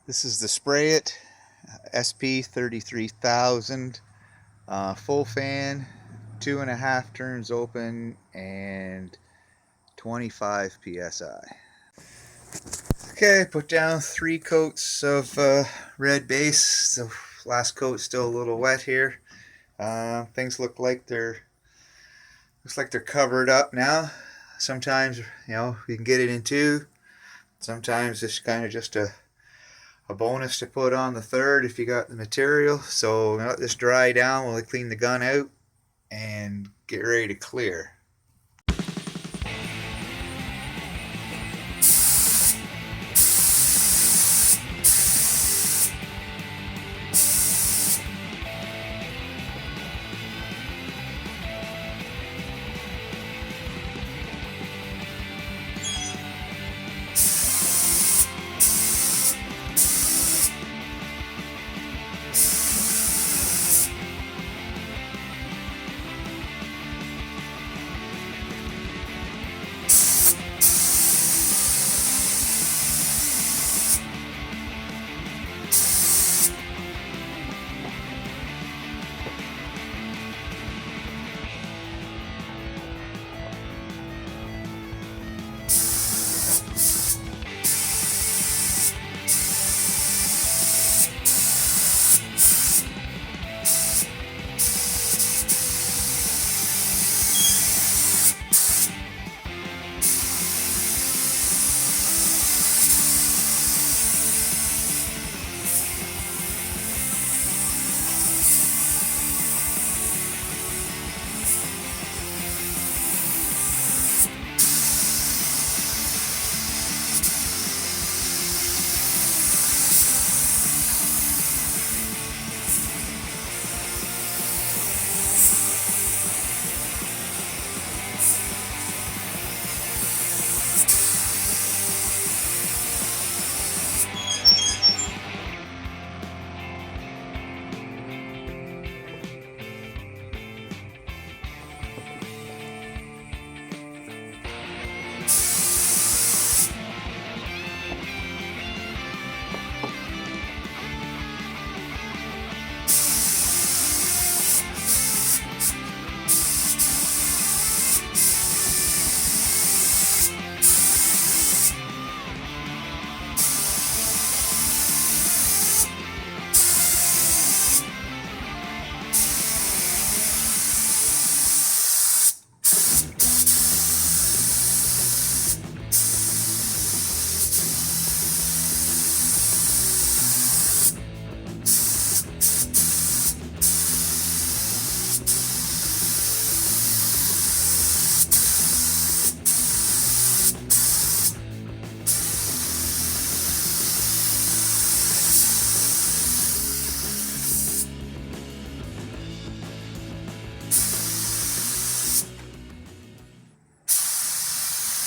This is the Sprat SP33000 full fan, 2.5 turns open, and 25 psi. Okay, put down 3 coats of red base. The last coat's still a little wet here. Things looks like they're covered up now. Sometimes, we can get it in 2. Sometimes it's kind of just a bonus to put on the 3rd if you got the material. So let this dry down while I clean the gun out and get ready to clear.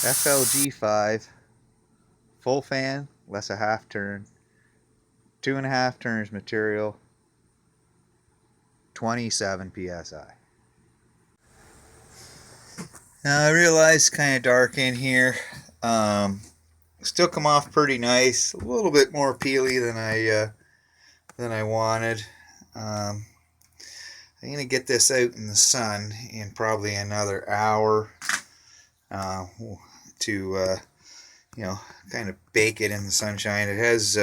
FLG5 full fan, less a half turn, 2.5 turns material, 27 psi. Now I realize it's kind of dark in here. Still come off pretty nice. A little bit more peely than I wanted. I'm gonna get this out in the sun in probably another hour to kind of bake it in the sunshine. It has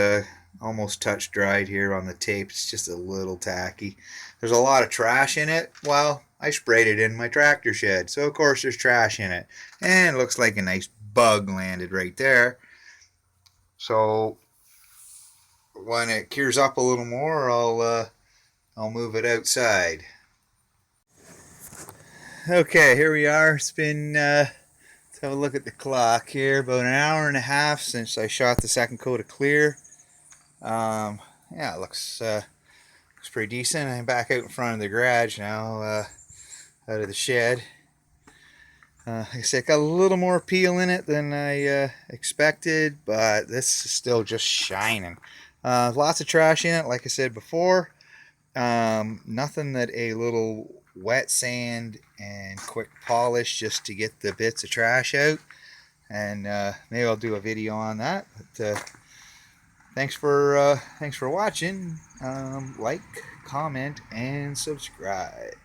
almost touch dried here on the tape. It's just a little tacky. There's a lot of trash in it. Well, I sprayed it in my tractor shed, so of course there's trash in it, and it looks like a nice bug landed right there. So when it cures up a little more, I'll move it outside. Okay, here we are. It's been let's have a look at the clock here. About an hour and a half since I shot the second coat of clear. Yeah, it looks pretty decent. I'm back out in front of the garage now, out of the shed. Like I said, got a little more peel in it than I expected, but this is still just shining. Lots of trash in it, like I said before. Nothing that a little wet sand and quick polish just to get the bits of trash out, and maybe I'll do a video on that. But thanks for watching. Like, comment, and subscribe.